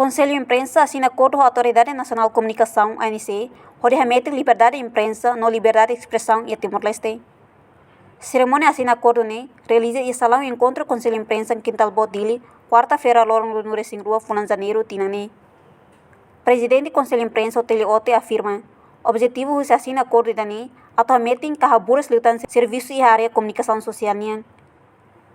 Conselho de Imprensa assina acordo com a Autoridade Nacional de Comunicação, ANC, onde remete liberdade de imprensa, não liberdade de expressão e Timor-Leste. Cerimônia assina acordo realiza e salão encontro Conselho de Imprensa em Quintal Bodili, quarta-feira, Lorong no Rua, Fulan Janeiro, Tinani. Presidente do Conselho de Imprensa, Oteli Ote, afirma: objetivo se assina acordo dani, atualmente em Carraburas Liutan Serviço e área de comunicação social nian.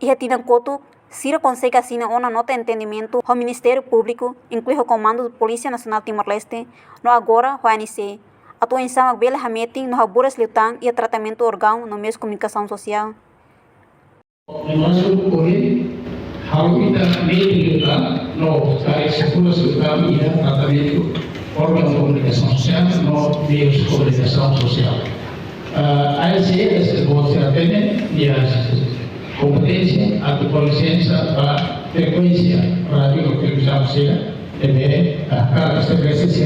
E retina coto, Cira consegue assinar uma nota de entendimento ao Ministério Público, inclui o Comando da Polícia Nacional Timor-Leste, no agora o ANC. Atuação a bela hameting no Carraburas Liutan e tratamento órgão no meio de comunicação social. Hal kita media kita no dari sepuluh sudah ia tratamento órgão de comunicação social no meios de comunicação social. ANC você atende e competência, a licença para frequência rádio e televisão social deve para estabelecer se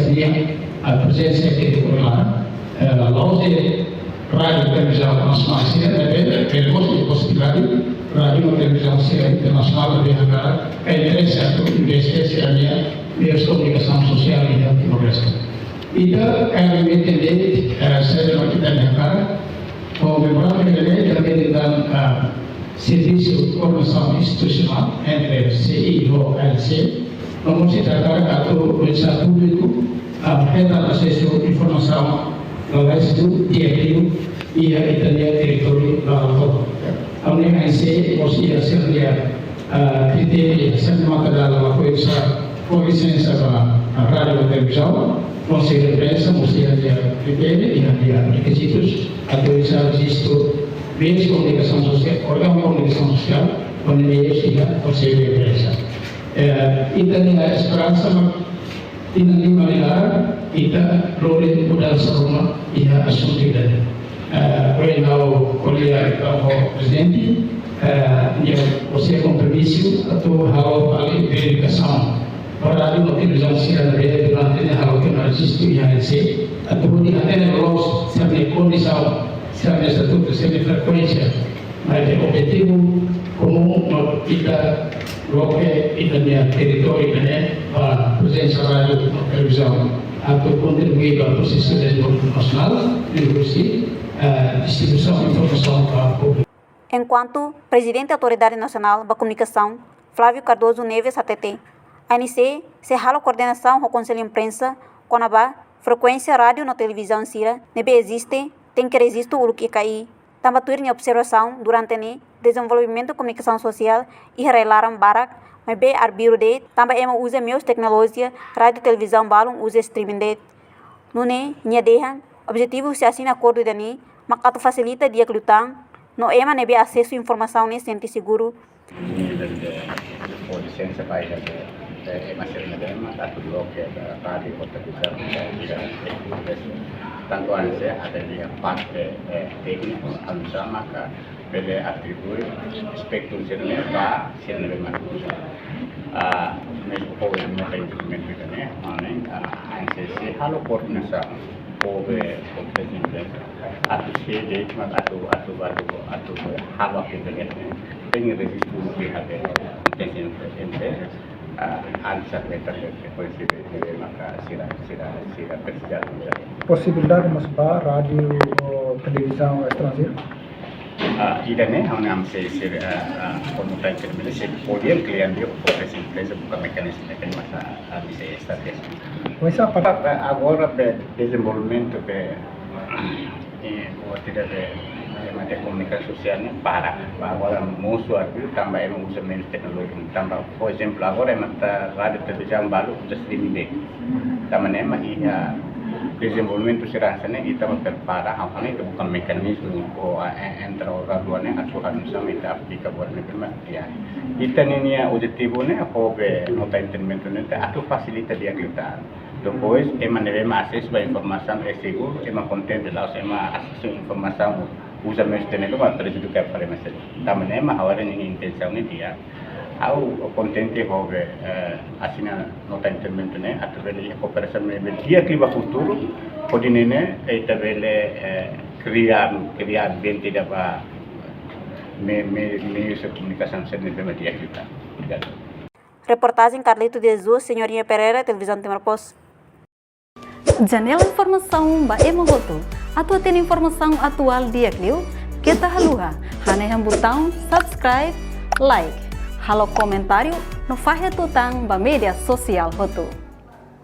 a presença que lá de rádio e televisão nacional deve ter possibilidade rádio e televisão internacional deve agora é interessante investir a meios de comunicação social e a Timor-Leste. Então, kami entender saya kita agora com memorando que também dan serviço de coordenação institucional entre CI e ANC, vamos tratar do Ministério Público a reta de acesso à informação no resto diário e a Itália território da a União ANC mesti hasilnya kriteria semua ke dalam lisensa para rádio e televisão, Conselho de Imprensa mesti ada kriteria yang dia requisitos autorizar registro meios de comunicação social, órgão de comunicação social, onde meios e Conselho de Imprensa. Então, a esperança tinha de maneira kita rolling modal serumah ia asumsi dan now kuliah ao presidente dia você compromisso atau hal paling verificação para a televisão social durante a hal que não existe ia ser atau di antena los sampai condição sampai satu sampai frekuensia ada objetivo comum kita bloque Italia território para presença rádio e televisão atau contribuir para o processo de desenvolvimento nacional inclusive distribuição de informação para o público. Enquanto Presidente da Autoridade Nacional da Comunicação, Flávio Cardoso Neves ATT, a ANC se rala coordenação do Conselho de Imprensa com a frequência rádio na televisão Sira, nebe existe, tem que resistir o que cair, também tuir observação durante o desenvolvimento da comunicação social e relaram barak, mas be arbiro de, também usa meios tecnologia, rádio e televisão balum usa streaming de. Nune, nyadehan, objetivo se assina acordo dani, mas atu facilita dia kelutang, no ema nebe acesso à informação ne sente seguro. Licença vai masih ada satu blok ya tadi kota besar tanto ada di parte teknik anusa maka bele atribui spektrum sirne ba sirne memang mesmo povo não tem instrumento né manen ANCC halo koordinasa povo competente atu sede mas atu halo kita né tem registro que ada intensi ansar letter que maka sira kerja possibilidade de masuk rádio televisão estrangeira idane hanya amse komutan termile se podiam klien dia profesi empresa bukan mekanisme masa bisa estratégia mas agora be desenvolvimento be tidak de comunicação social para agora musuh aqui também usa menos tecnologia também por exemplo agora mata rádio televisão baru usa streaming também ia desenvolvimento serasanya kita berpara hal itu bukan mekanisme entre orang duanya aturan sama itu aplika buat negara ya kita ini objetivonya hobe nota interventionnya atau fasilita dia kita depois ema acesso a informação é seguro ema contente lá ema acesso a informação usa menos tecnologia para prejudicar para mais também ema agora nem intenção dia au contente hobe assina nota interventionnya atau beli cooperação dia kliba futuro podinene eta bele criar bem tidak ba meios de comunicação sendo media kita Reportagem Carlito de Jesus, Senhorinha Pereira, Televisão Timor Post. Janela informação ba Emogoto. Atua tem informação atual dia Clio. Kita haluha. Haneham botão subscribe, like. Halo comentário no Fahia Tutang ba media sosial Hotu.